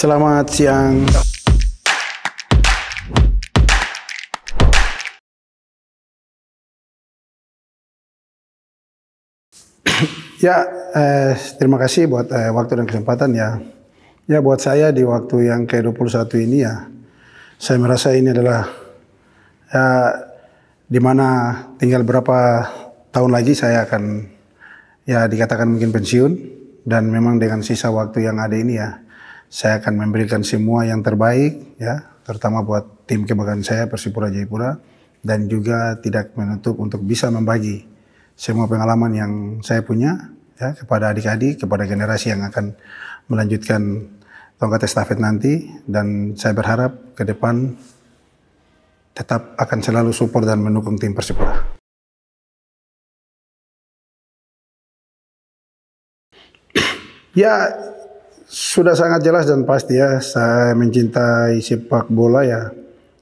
Selamat siang. Ya, terima kasih buat waktu dan kesempatan ya. Ya, buat saya di waktu yang ke-21 ini ya, saya merasa ini adalah ya, di mana tinggal berapa tahun lagi saya akan ya dikatakan mungkin pensiun, dan memang dengan sisa waktu yang ada ini ya, saya akan memberikan semua yang terbaik ya, terutama buat tim kebanggaan saya Persipura Jayapura, dan juga tidak menutup untuk bisa membagi semua pengalaman yang saya punya ya kepada adik-adik, kepada generasi yang akan melanjutkan tongkat estafet nanti, dan saya berharap ke depan tetap akan selalu support dan mendukung tim Persipura. Ya, sudah sangat jelas dan pasti ya, saya mencintai sepak bola ya,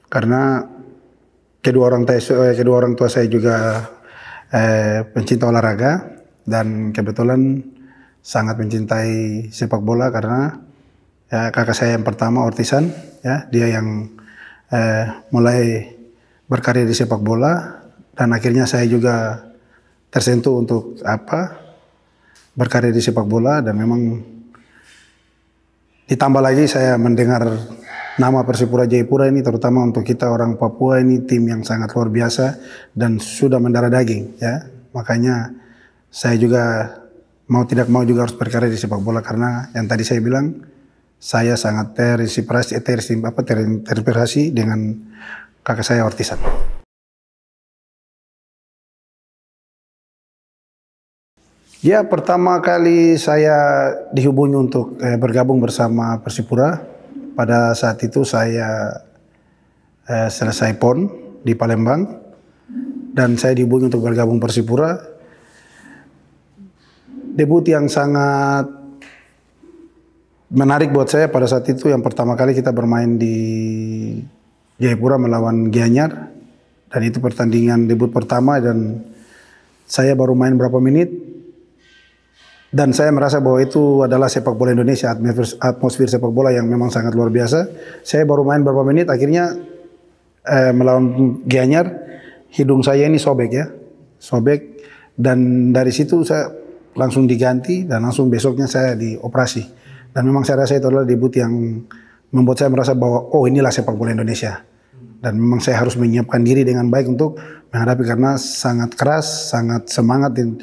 karena kedua orang tua saya juga pencinta olahraga, dan kebetulan sangat mencintai sepak bola karena ya, kakak saya yang pertama Ortisan ya, dia yang mulai berkarir di sepak bola, dan akhirnya saya juga tersentuh untuk berkarir di sepak bola, dan memang ditambah lagi saya mendengar nama Persipura Jayapura ini, terutama untuk kita orang Papua, ini tim yang sangat luar biasa dan sudah mendarah daging ya. Makanya saya juga mau tidak mau juga harus berkarir di sepak bola, karena yang tadi saya bilang, saya sangat terinspirasi dengan kakak saya Ortisan. Ya, pertama kali saya dihubungi untuk bergabung bersama Persipura. Pada saat itu saya selesai PON di Palembang, dan saya dihubungi untuk bergabung Persipura. Debut yang sangat menarik buat saya pada saat itu, yang pertama kali kita bermain di Jayapura melawan Gianyar, dan itu pertandingan debut pertama, dan saya baru main berapa menit. Dan saya merasa bahwa itu adalah sepak bola Indonesia, atmosfer sepak bola yang memang sangat luar biasa. Saya baru main beberapa menit, akhirnya melawan Gianyar, hidung saya ini sobek ya, sobek. Dan dari situ saya langsung diganti, dan langsung besoknya saya dioperasi. Dan memang saya rasa itu adalah debut yang membuat saya merasa bahwa oh, inilah sepak bola Indonesia. Dan memang saya harus menyiapkan diri dengan baik untuk menghadapi, karena sangat keras, sangat semangat dan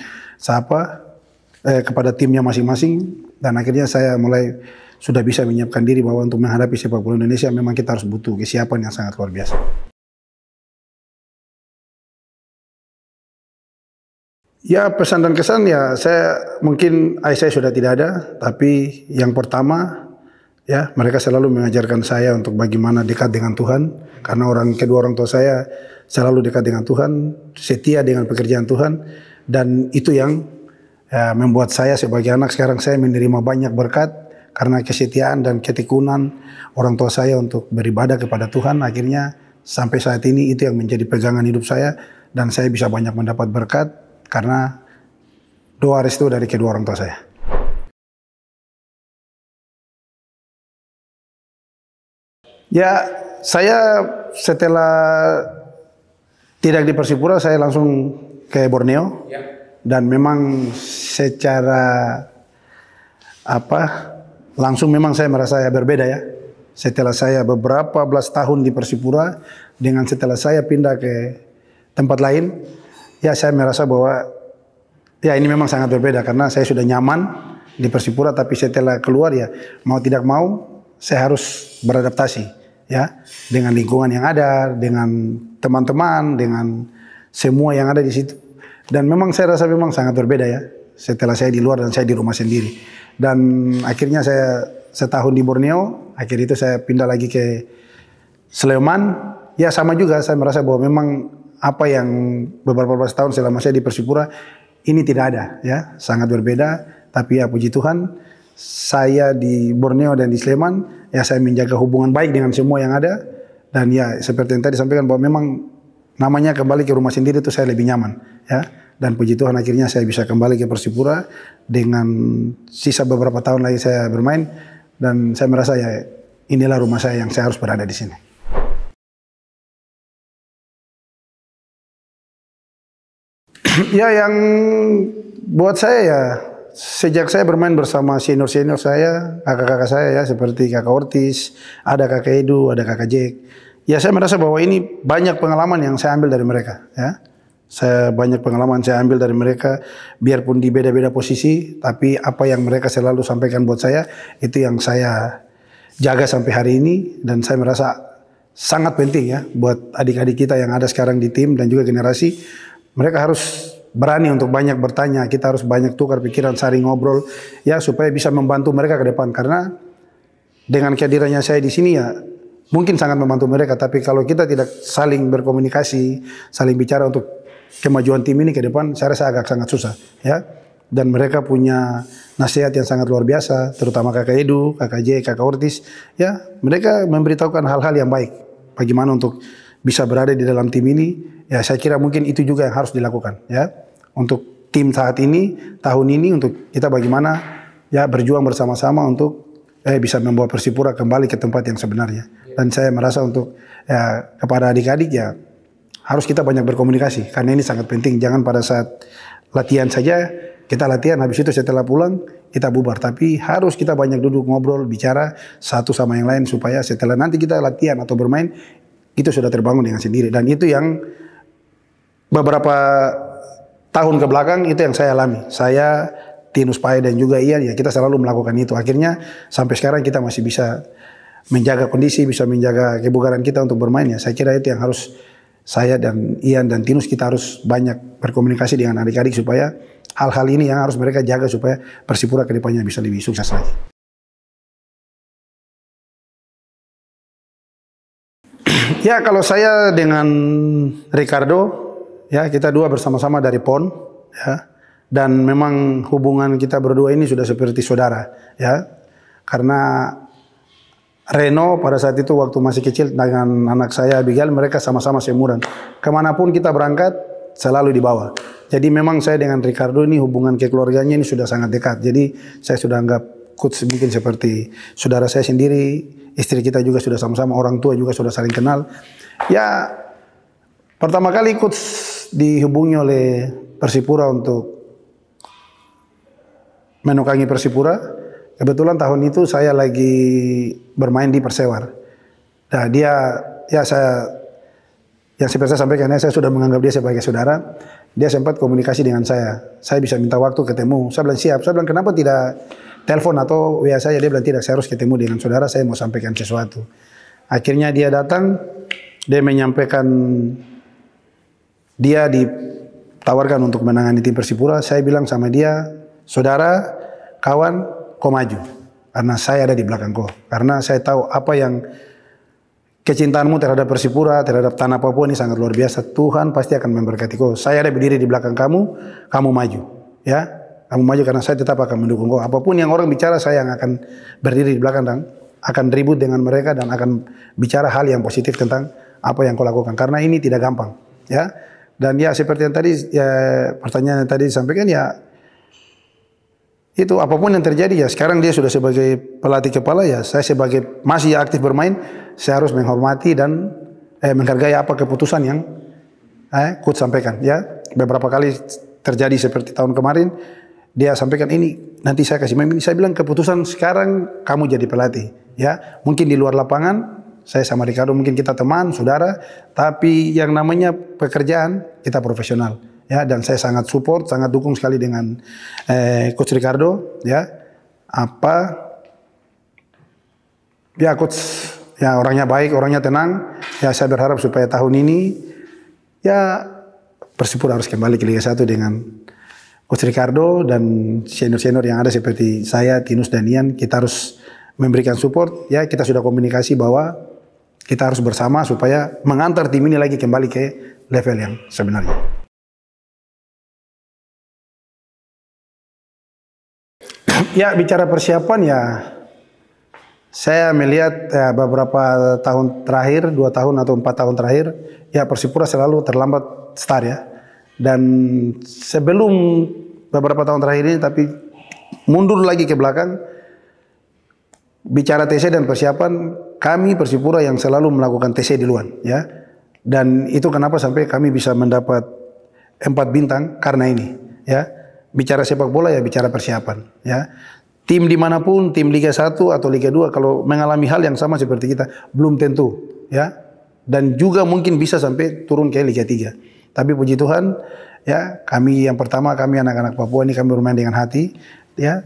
kepada timnya masing-masing, dan akhirnya saya mulai sudah bisa menyiapkan diri bahwa untuk menghadapi sepak bola Indonesia memang kita harus butuh kesiapan yang sangat luar biasa. Ya, pesan dan kesan ya, saya mungkin ayah saya sudah tidak ada, tapi yang pertama ya, mereka selalu mengajarkan saya untuk bagaimana dekat dengan Tuhan, karena kedua orang tua saya selalu dekat dengan Tuhan, setia dengan pekerjaan Tuhan, dan itu yang membuat saya sebagai anak sekarang saya menerima banyak berkat karena kesetiaan dan ketekunan orang tua saya untuk beribadah kepada Tuhan. Akhirnya sampai saat ini itu yang menjadi pegangan hidup saya, dan saya bisa banyak mendapat berkat karena doa restu dari kedua orang tua saya. Ya, saya setelah tidak di Persipura, saya langsung ke Borneo. Ya. Dan memang secara langsung memang saya merasa berbeda ya. Setelah saya beberapa belas tahun di Persipura, dengan setelah saya pindah ke tempat lain, ya saya merasa bahwa ya ini memang sangat berbeda, karena saya sudah nyaman di Persipura, tapi setelah keluar ya mau tidak mau saya harus beradaptasi ya dengan lingkungan yang ada, dengan teman-teman, dengan semua yang ada di situ. Dan memang saya rasa memang sangat berbeda ya, setelah saya di luar dan saya di rumah sendiri. Dan akhirnya saya setahun di Borneo, akhir itu saya pindah lagi ke Sleman. Ya sama juga, saya merasa bahwa memang apa yang beberapa belas tahun selama saya di Persipura ini tidak ada ya, sangat berbeda. Tapi ya puji Tuhan, saya di Borneo dan di Sleman ya saya menjaga hubungan baik dengan semua yang ada. Dan ya seperti yang tadi sampaikan bahwa memang namanya kembali ke rumah sendiri itu saya lebih nyaman ya, dan puji Tuhan akhirnya saya bisa kembali ke Persipura dengan sisa beberapa tahun lagi saya bermain, dan saya merasa ya inilah rumah saya yang saya harus berada di sini. Ya, yang buat saya ya sejak saya bermain bersama senior-senior saya, kakak-kakak saya ya seperti kakak Ortiz, ada kakak Edu, ada kakak Jack. Ya saya merasa bahwa ini banyak pengalaman yang saya ambil dari mereka ya. Saya banyak pengalaman saya ambil dari mereka, biarpun di beda-beda posisi, tapi apa yang mereka selalu sampaikan buat saya, itu yang saya jaga sampai hari ini, dan saya merasa sangat penting ya buat adik-adik kita yang ada sekarang di tim dan juga generasi. Mereka harus berani untuk banyak bertanya, kita harus banyak tukar pikiran, saling ngobrol, ya supaya bisa membantu mereka ke depan. Karena dengan kehadirannya saya di sini ya, mungkin sangat membantu mereka, tapi kalau kita tidak saling berkomunikasi, saling bicara untuk kemajuan tim ini ke depan, saya rasa agak sangat susah, ya. Dan mereka punya nasihat yang sangat luar biasa, terutama kakak Edu, kakak J, kakak Ortiz, ya. Mereka memberitahukan hal-hal yang baik, bagaimana untuk bisa berada di dalam tim ini. Ya, saya kira mungkin itu juga yang harus dilakukan, ya. Untuk tim saat ini, tahun ini, untuk kita bagaimana ya berjuang bersama-sama untuk bisa membawa Persipura kembali ke tempat yang sebenarnya. Dan saya merasa untuk ya, kepada adik-adik ya harus kita banyak berkomunikasi karena ini sangat penting. Jangan pada saat latihan saja kita latihan, habis itu setelah pulang kita bubar. Tapi harus kita banyak duduk ngobrol, bicara satu sama yang lain supaya setelah nanti kita latihan atau bermain itu sudah terbangun dengan sendiri. Dan itu yang beberapa tahun ke belakang itu yang saya alami. Saya, Tinus Pae dan juga Ian ya kita selalu melakukan itu. Akhirnya sampai sekarang kita masih bisa menjaga kondisi, bisa menjaga kebugaran kita untuk bermain ya. Saya kira itu yang harus saya dan Ian dan Tinus kita harus banyak berkomunikasi dengan adik-adik supaya hal-hal ini yang harus mereka jaga supaya Persipura ke depannya bisa lebih sukses lagi. Ya kalau saya dengan Ricardo ya kita dua bersama-sama dari PON ya, dan memang hubungan kita berdua ini sudah seperti saudara ya, karena Reno pada saat itu waktu masih kecil dengan anak saya Abigail mereka sama-sama seumuran, kemanapun kita berangkat selalu dibawa. Jadi memang saya dengan Ricardo ini hubungan kekeluarganya ini sudah sangat dekat, jadi saya sudah anggap coach mungkin seperti saudara saya sendiri, istri kita juga sudah sama-sama, orang tua juga sudah saling kenal ya. Pertama kali coach dihubungi oleh Persipura untuk menukangi Persipura. Kebetulan tahun itu saya lagi bermain di Persewar. Nah dia, ya saya, yang seperti saya sampaikan ya, saya sudah menganggap dia sebagai saudara. Dia sempat komunikasi dengan saya bisa minta waktu ketemu. Saya bilang siap, saya bilang kenapa tidak telepon atau WA saya. Dia bilang tidak, saya harus ketemu dengan saudara, saya mau sampaikan sesuatu. Akhirnya dia datang, dia menyampaikan dia ditawarkan untuk menangani tim Persipura. Saya bilang sama dia, saudara, kawan, kau maju. Karena saya ada di belakang kau. Karena saya tahu apa yang kecintaanmu terhadap Persipura, terhadap tanah Papua ini sangat luar biasa. Tuhan pasti akan memberkati kau. Saya ada berdiri di belakang kamu, kamu maju. Ya, kamu maju karena saya tetap akan mendukung kau. Apapun yang orang bicara, saya yang akan berdiri di belakang dan akan ribut dengan mereka dan akan bicara hal yang positif tentang apa yang kau lakukan. Karena ini tidak gampang. Ya. Dan ya seperti yang tadi ya, pertanyaan yang tadi disampaikan ya, itu apapun yang terjadi ya, sekarang dia sudah sebagai pelatih kepala ya, saya sebagai masih aktif bermain, saya harus menghormati dan menghargai apa keputusan yang coach sampaikan ya. Beberapa kali terjadi seperti tahun kemarin, dia sampaikan ini nanti saya kasih main. Saya bilang keputusan sekarang kamu jadi pelatih ya. Mungkin di luar lapangan saya sama Ricardo mungkin kita teman, saudara, tapi yang namanya pekerjaan kita profesional ya, dan saya sangat support, sangat dukung sekali dengan coach Ricardo ya. Apa ya coach ya, orangnya baik, orangnya tenang ya. Saya berharap supaya tahun ini ya Persipura harus kembali ke Liga 1 dengan coach Ricardo dan senior-senior yang ada seperti saya, Tinus dan Ian. Kita harus memberikan support ya. Kita sudah komunikasi bahwa kita harus bersama supaya mengantar tim ini lagi kembali ke level yang sebenarnya. Ya bicara persiapan ya, saya melihat ya, beberapa tahun terakhir, 2 tahun atau 4 tahun terakhir, ya Persipura selalu terlambat start ya. Dan sebelum beberapa tahun terakhir ini, tapi mundur lagi ke belakang, bicara TC dan persiapan, kami Persipura yang selalu melakukan TC duluan, ya. Dan itu kenapa sampai kami bisa mendapat 4 bintang karena ini, ya. Bicara sepak bola ya bicara persiapan, ya. Tim dimanapun, tim Liga 1 atau Liga 2 kalau mengalami hal yang sama seperti kita, belum tentu, ya. Dan juga mungkin bisa sampai turun ke Liga 3. Tapi puji Tuhan, ya, kami yang pertama, kami anak-anak Papua ini kami bermain dengan hati, ya.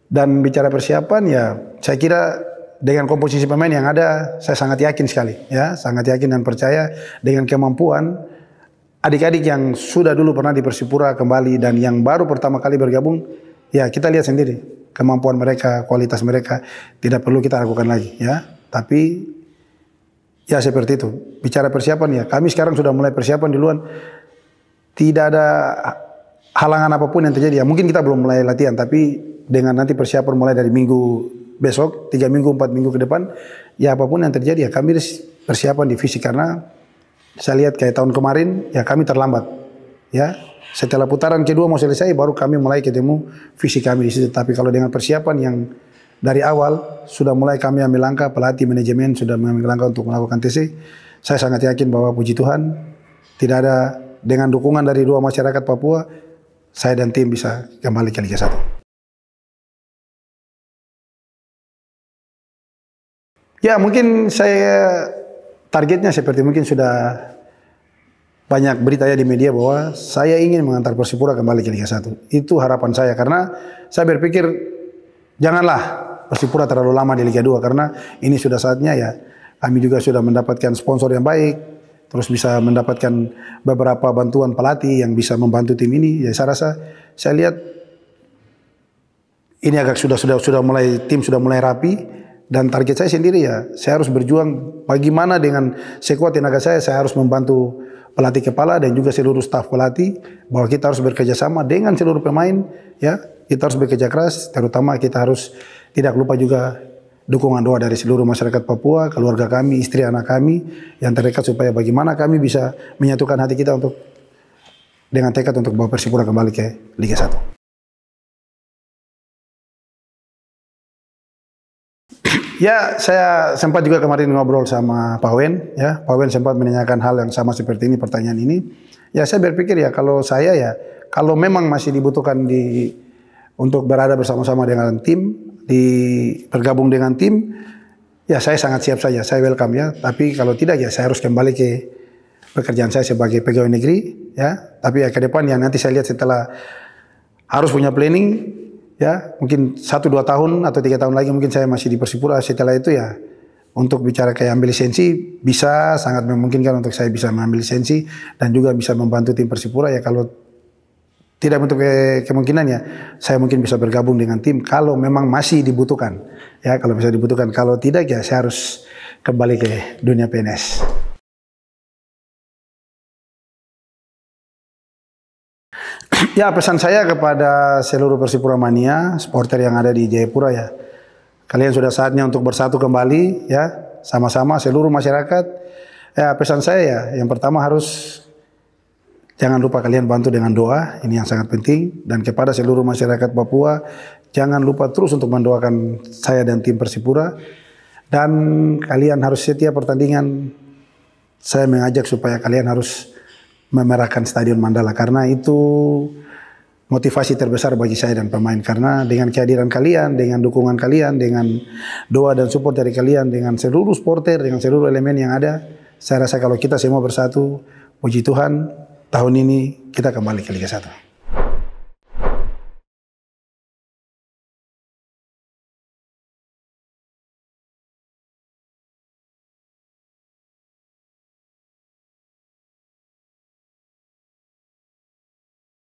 Dan bicara persiapan ya, saya kira dengan komposisi pemain yang ada, saya sangat yakin sekali, ya, sangat yakin dan percaya dengan kemampuan adik-adik yang sudah dulu pernah di Persipura kembali dan yang baru pertama kali bergabung, ya kita lihat sendiri kemampuan mereka, kualitas mereka tidak perlu kita lakukan lagi, ya. Tapi ya seperti itu. Bicara persiapan ya, kami sekarang sudah mulai persiapan duluan. Tidak ada halangan apapun yang terjadi. Ya, mungkin kita belum mulai latihan, tapi dengan nanti persiapan mulai dari minggu besok, 3 minggu, 4 minggu ke depan, ya apapun yang terjadi ya kami persiapan di fisik karena saya lihat kayak tahun kemarin ya kami terlambat, ya. Setelah putaran kedua mau selesai baru kami mulai ketemu fisik kami di situ. Tapi kalau dengan persiapan yang dari awal sudah mulai kami ambil langkah, pelatih manajemen sudah mengambil langkah untuk melakukan TC. Saya sangat yakin bahwa puji Tuhan tidak ada, dengan dukungan dari dua masyarakat Papua, saya dan tim bisa kembali ke Liga 1. Ya mungkin saya targetnya seperti mungkin sudah banyak berita ya di media bahwa saya ingin mengantar Persipura kembali ke Liga 1. Itu harapan saya karena saya berpikir janganlah Persipura terlalu lama di Liga 2 karena ini sudah saatnya ya kami juga sudah mendapatkan sponsor yang baik, terus bisa mendapatkan beberapa bantuan pelatih yang bisa membantu tim ini. Ya saya rasa saya lihat ini agak sudah mulai, tim sudah mulai rapi dan target saya sendiri ya saya harus berjuang bagaimana dengan sekuat tenaga saya harus membantu pelatih kepala dan juga seluruh staf pelatih bahwa kita harus bekerja sama dengan seluruh pemain, ya. Kita harus bekerja keras, terutama kita harus tidak lupa juga dukungan doa dari seluruh masyarakat Papua, keluarga kami, istri anak kami yang terdekat supaya bagaimana kami bisa menyatukan hati kita untuk dengan tekad untuk bawa Persipura kembali ke Liga 1. Ya, saya sempat juga kemarin ngobrol sama Pak Wen, ya. Pak Wen sempat menanyakan hal yang sama seperti ini, pertanyaan ini. Ya, saya berpikir ya kalau saya ya, kalau memang masih dibutuhkan untuk berada bersama-sama dengan tim, bergabung dengan tim, ya saya sangat siap saja, saya welcome ya. Tapi kalau tidak ya saya harus kembali ke pekerjaan saya sebagai pegawai negeri, ya. Tapi ya ke depan ya nanti saya lihat setelah harus punya planning. Ya, mungkin 1-2 tahun atau 3 tahun lagi mungkin saya masih di Persipura. Setelah itu ya untuk bicara kayak ambil lisensi bisa sangat memungkinkan untuk saya bisa mengambil lisensi dan juga bisa membantu tim Persipura ya. Kalau tidak untuk kemungkinannya saya mungkin bisa bergabung dengan tim kalau memang masih dibutuhkan. Ya, kalau bisa dibutuhkan. Kalau tidak ya saya harus kembali ke dunia PNS. Ya, pesan saya kepada seluruh Persipura mania, supporter yang ada di Jayapura ya. Kalian sudah saatnya untuk bersatu kembali ya, sama-sama seluruh masyarakat. Ya, pesan saya ya, yang pertama harus jangan lupa kalian bantu dengan doa, ini yang sangat penting. Dan kepada seluruh masyarakat Papua, jangan lupa terus untuk mendoakan saya dan tim Persipura. Dan kalian harus setiap pertandingan, saya mengajak supaya kalian harus memerahkan Stadion Mandala karena itu motivasi terbesar bagi saya dan pemain karena dengan kehadiran kalian, dengan dukungan kalian, dengan doa dan support dari kalian, dengan seluruh supporter, dengan seluruh elemen yang ada, saya rasa kalau kita semua bersatu, puji Tuhan, tahun ini kita kembali ke Liga 1.